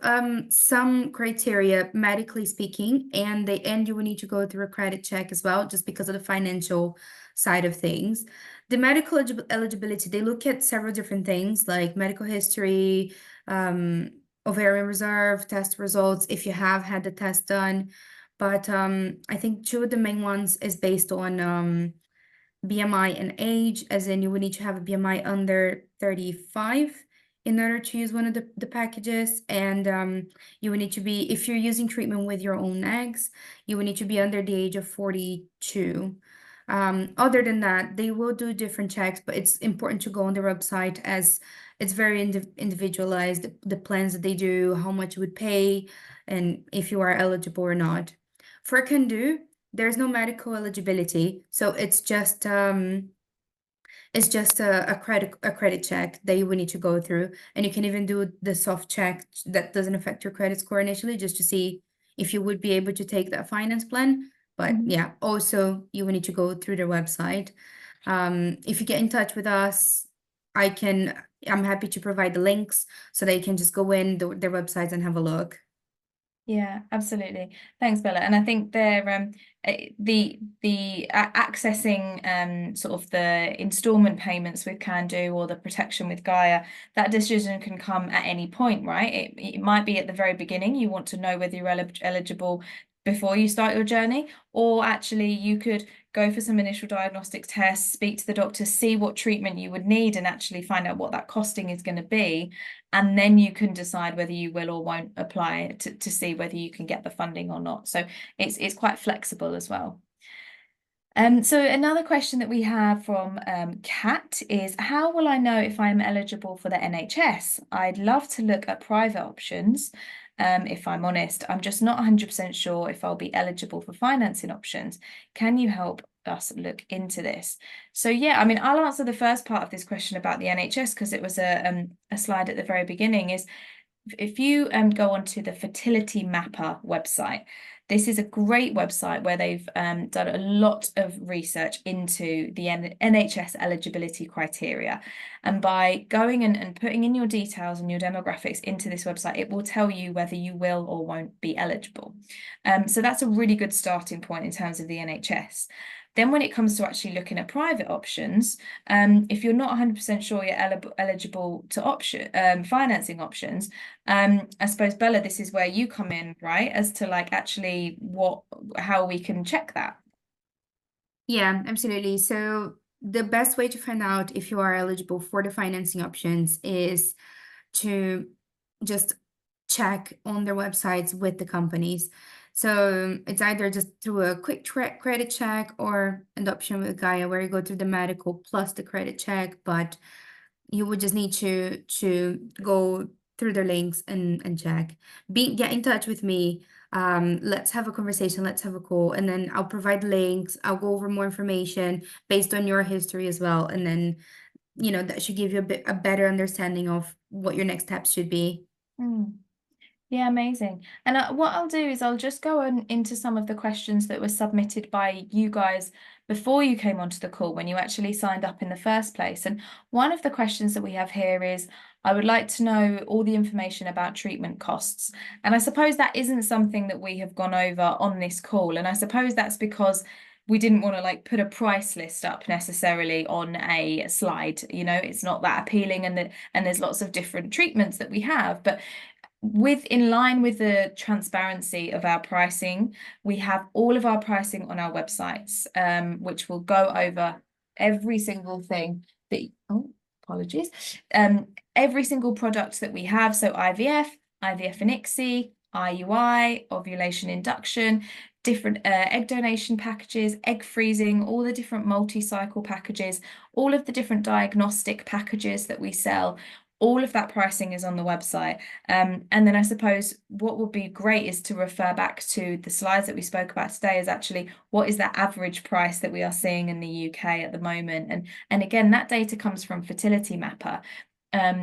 some criteria, medically speaking, and you will need to go through a credit check as well, just because of the financial side of things. The medical eligibility, they look at several different things like medical history, um, ovarian reserve, test results, if you have had the test done. But I think two of the main ones is based on BMI and age, as in you would need to have a BMI under 35 in order to use one of the packages. And you would need to be, if you're using treatment with your own eggs, you would need to be under the age of 42. Other than that, they will do different checks, but it's important to go on their website as it's very individualized, the plans that they do, how much you would pay, and if you are eligible or not. For Can Do, there's no medical eligibility, so it's just a credit check that you will need to go through, and you can even do the soft check that doesn't affect your credit score initially, just to see if you would be able to take that finance plan. But Mhm. yeah, also you will need to go through their website. If you get in touch with us, I'm happy to provide the links so they can just go in their websites and have a look. Yeah, absolutely. Thanks, Bella. And I think accessing sort of the installment payments with Can Do or the protection with Gaia, that decision can come at any point, right? It might be at the very beginning. You want to know whether you're eligible before you start your journey, or actually you could go for some initial diagnostic tests, speak to the doctor, see what treatment you would need, and actually find out what that costing is going to be. And then you can decide whether you will or won't apply to see whether you can get the funding or not. So it's quite flexible as well. So another question that we have from Kat is, how will I know if I'm eligible for the NHS? I'd love to look at private options. If I'm honest, I'm just not 100% sure if I'll be eligible for financing options. Can you help us look into this? So yeah, I mean, I'll answer the first part of this question about the NHS because it was a slide at the very beginning. Is if you go onto the Fertility Mapper website, this is a great website where they've done a lot of research into the NHS eligibility criteria. And by going and putting in your details and your demographics into this website, it will tell you whether you will or won't be eligible. So that's a really good starting point in terms of the NHS. Then when it comes to actually looking at private options, if you're not 100% sure you're eligible to financing options, I suppose, Bella, this is where you come in, right? As to like actually how we can check that. Yeah, absolutely. So the best way to find out if you are eligible for the financing options is to just check on their websites with the companies. So it's either just through a quick credit check or an option with Gaia where you go through the medical plus the credit check, but you would just need to go through their links and check. Get in touch with me. Let's have a conversation, let's have a call, and then I'll provide links. I'll go over more information based on your history as well. And then, that should give you a better understanding of what your next steps should be. Mm. Yeah, amazing. And what I'll do is I'll just go on into some of the questions that were submitted by you guys before you came onto the call when you actually signed up in the first place. And one of the questions that we have here is, I would like to know all the information about treatment costs. And I suppose that isn't something that we have gone over on this call. And I suppose that's because we didn't want to like put a price list up necessarily on a slide. It's not that appealing, and there's lots of different treatments that we have. But in line with the transparency of our pricing, we have all of our pricing on our websites, which will go over every single thing that, oh, apologies, every single product that we have. So IVF, IVF and ICSI, IUI, ovulation induction, different egg donation packages, egg freezing, all the different multi-cycle packages, all of the different diagnostic packages that we sell. All of that pricing is on the website. And then I suppose what would be great is to refer back to the slides that we spoke about today is actually what is that average price that we are seeing in the UK at the moment. And again, that data comes from Fertility Mapper.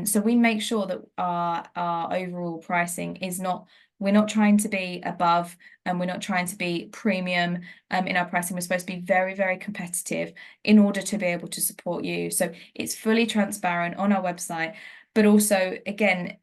So we make sure that our overall pricing is not, we're not trying to be above and we're not trying to be premium in our pricing. We're supposed to be very, very competitive in order to be able to support you. So it's fully transparent on our website, but also, again,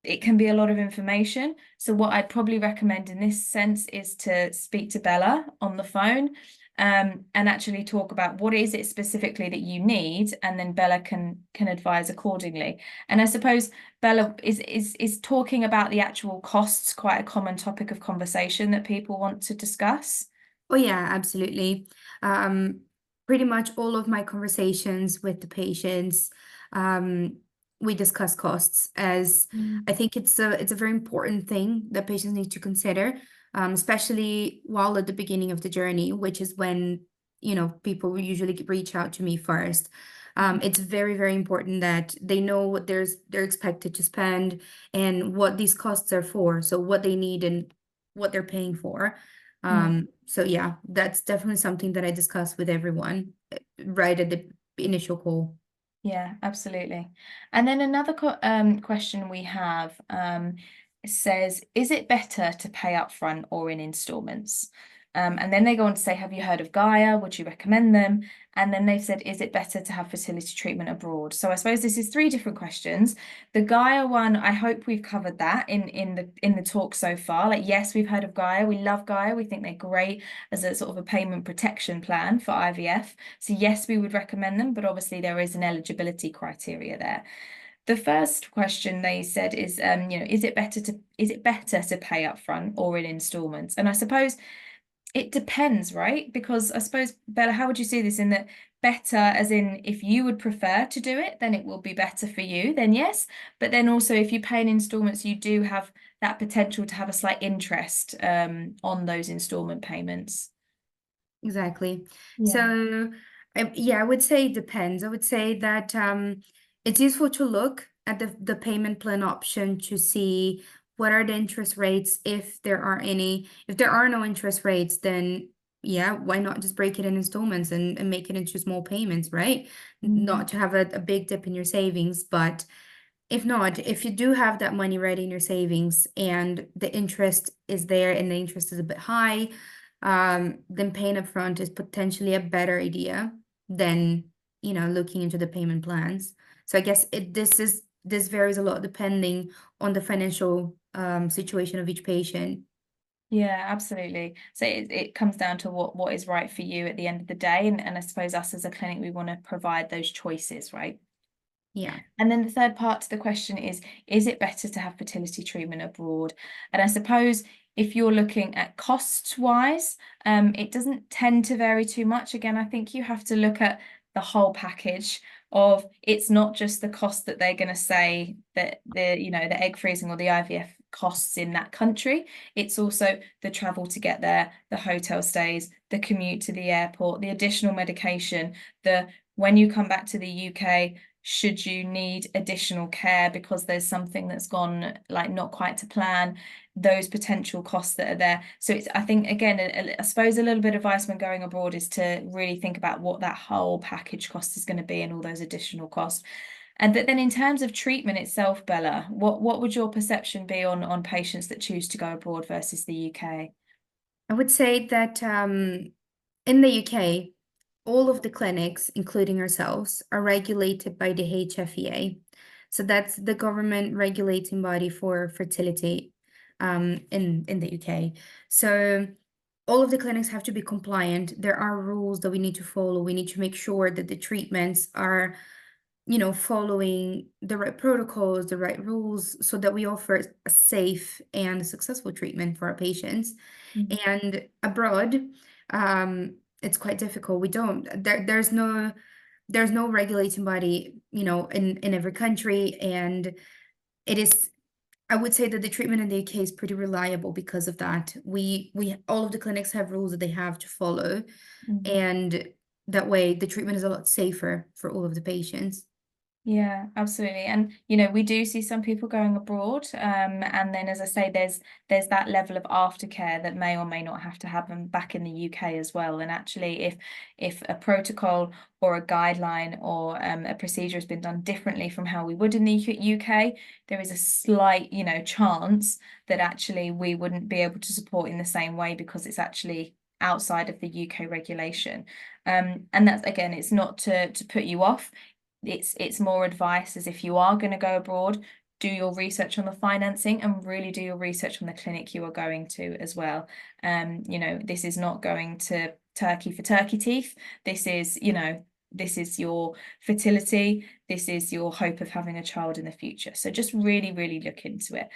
it can be a lot of information. So what I'd probably recommend in this sense is to speak to Bella on the phone and actually talk about what is it specifically that you need, and then Bella can advise accordingly. And I suppose Bella is talking about the actual costs quite a common topic of conversation that people want to discuss. Oh yeah, absolutely. Um, Pretty much all of my conversations with the patients, um, we discuss costs as Mm. I think it's a very important thing that patients need to consider, especially while at the beginning of the journey, which is when, people usually reach out to me first. It's very, very important that they know what they're expected to spend and what these costs are for, so what they need and what they're paying for. Mm. So yeah, that's definitely something that I discuss with everyone right at the initial call. Yeah, absolutely. And then another question we have says, is it better to pay up front or in installments? And then they go on to say, have you heard of Gaia? Would you recommend them? And then they've said, is it better to have fertility treatment abroad? So I suppose this is three different questions. The Gaia one, I hope we've covered that in the talk so far. Like, yes, we've heard of Gaia. We love Gaia. We think they're great as a sort of a payment protection plan for IVF. So yes, we would recommend them, but obviously there is an eligibility criteria there. The first question they said is, is it better to pay up front or in installments? And I suppose it depends, right? Because I suppose, Bella, how would you see this in that better, as in if you would prefer to do it, then it will be better for you, then yes. But then also if you pay in installments, you do have that potential to have a slight interest on those installment payments. Exactly. Yeah. So, yeah, I would say it depends. I would say that it's useful to look at the payment plan option to see what are the interest rates, if there are any. If there are no interest rates, then yeah, why not just break it in installments and make it into small payments, right? Mm. Not to have a big dip in your savings, but if not, if you do have that money ready in your savings and the interest is there and the interest is a bit high, then paying upfront is potentially a better idea than, looking into the payment plans. So I guess this varies a lot depending on the financial situation of each patient. Yeah, absolutely. So it comes down to what is right for you at the end of the day. And I suppose us as a clinic, we want to provide those choices, right? Yeah. And then the third part to the question is it better to have fertility treatment abroad? And I suppose if you're looking at costs wise, it doesn't tend to vary too much. Again, I think you have to look at the whole package of it's not just the cost that they're going to say that the egg freezing or the IVF costs in that country. It's also the travel to get there, the hotel stays, the commute to the airport, the additional medication, the when you come back to the UK, should you need additional care because there's something that's gone like not quite to plan, those potential costs that are there. So it's, I think, again, I suppose a little bit of advice when going abroad is to really think about what that whole package cost is going to be and all those additional costs. And but then in terms of treatment itself, Bella, what would your perception be on patients that choose to go abroad versus the UK? I would say that in the UK, all of the clinics, including ourselves, are regulated by the HFEA. So that's the government regulating body for fertility in the UK. So all of the clinics have to be compliant. There are rules that we need to follow. We need to make sure that the treatments are, following the right protocols, the right rules, so that we offer a safe and successful treatment for our patients. Mm. And abroad, it's quite difficult. We don't, there's no regulating body, in every country, and it is I would say that the treatment in the UK is pretty reliable because of that. We all of the clinics have rules that they have to follow, Mhm. and that way the treatment is a lot safer for all of the patients. Yeah, absolutely. And you know, we do see some people going abroad. And then as I say, there's that level of aftercare that may or may not have to happen back in the UK as well. And actually, if a protocol or a guideline or a procedure has been done differently from how we would in the UK, there is a slight, you know, chance that actually we wouldn't be able to support in the same way because it's actually outside of the UK regulation. And that's again, it's not to put you off. It's more advice as if you are going to go abroad, do your research on the financing and really do your research on the clinic you are going to as well. You know, this is not going to Turkey for turkey teeth. This is, you know, this is your fertility. This is your hope of having a child in the future. So just really, really look into it.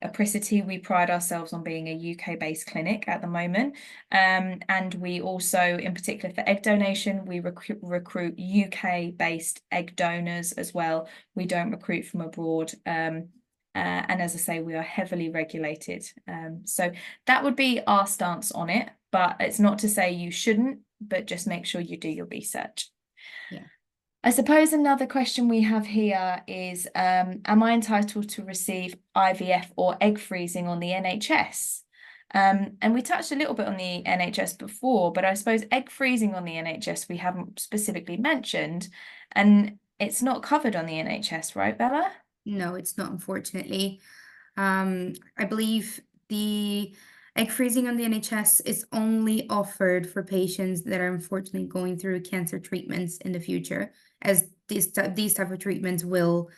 Apricity, we pride ourselves on being a UK-based clinic at the moment. And we also, in particular for egg donation, we recruit UK-based egg donors as well. We don't recruit from abroad. And as I say, we are heavily regulated. So that would be our stance on it, but it's not to say you shouldn't, but just make sure you do your research. Yeah. I suppose another question we have here is, am I entitled to receive IVF or egg freezing on the NHS? And we touched a little bit on the NHS before, but I suppose egg freezing on the NHS we haven't specifically mentioned, and it's not covered on the NHS, right, Bella? No, it's not, unfortunately. I believe the egg freezing on the NHS is only offered for patients that are unfortunately going through cancer treatments in the future, as these type of treatments will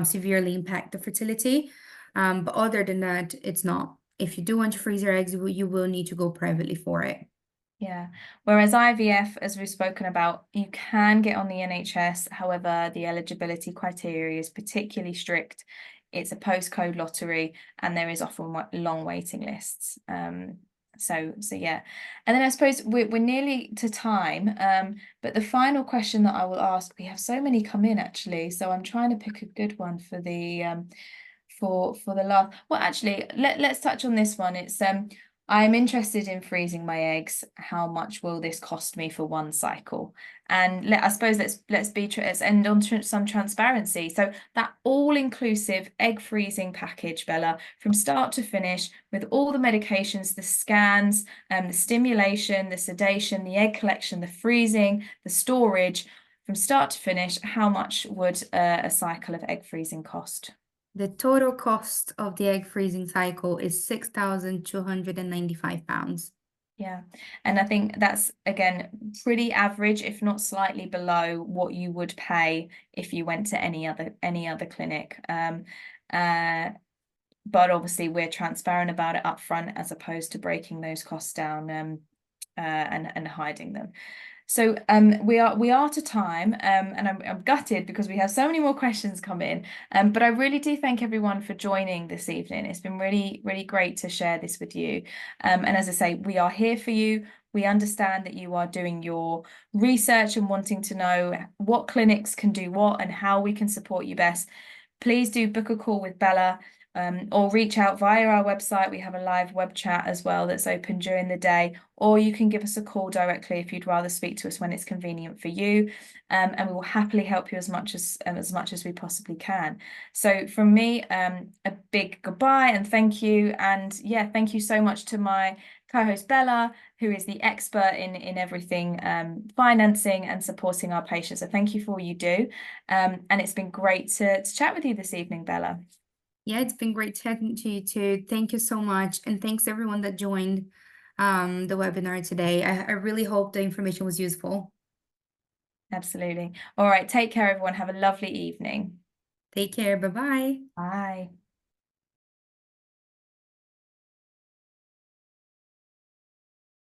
severely impact the fertility. But other than that, it's not. If you do want to freeze your eggs, you will need to go privately for it. Yeah. Whereas IVF, as we've spoken about, you can get on the NHS. However, the eligibility criteria is particularly strict. It's a postcode lottery, and there is often long waiting lists. So yeah. And then I suppose we're nearly to time. But the final question that I will ask, we have so many come in actually. So I'm trying to pick a good one for the for the last. Well, actually, let's touch on this one. It's I'm interested in freezing my eggs. How much will this cost me for one cycle? And I suppose let's end on some transparency. So that all-inclusive egg freezing package, Bella, from start to finish, with all the medications, the scans, the stimulation, the sedation, the egg collection, the freezing, the storage, from start to finish, how much would a cycle of egg freezing cost? The total cost of the egg freezing cycle is £6,295. Yeah, and I think that's again pretty average, if not slightly below what you would pay if you went to any other clinic. But obviously we're transparent about it up front as opposed to breaking those costs down and hiding them. So we are to time, and I'm gutted because we have so many more questions come in. But I really do thank everyone for joining this evening. It's been really, really great to share this with you. And as I say, we are here for you. We understand that you are doing your research and wanting to know what clinics can do what and how we can support you best. Please do book a call with Bella. Or reach out via our website. We have a live web chat as well that's open during the day, or you can give us a call directly if you'd rather speak to us when it's convenient for you. And we will happily help you as much as we possibly can. So from me, a big goodbye and thank you. And yeah, thank you so much to my co-host Bella, who is the expert in everything financing and supporting our patients. So thank you for all you do. And it's been great to chat with you this evening, Bella. Yeah, it's been great talking to you too. Thank you so much. And thanks everyone that joined the webinar today. I really hope the information was useful. Absolutely. All right. Take care, everyone. Have a lovely evening. Take care. Bye-bye. Bye.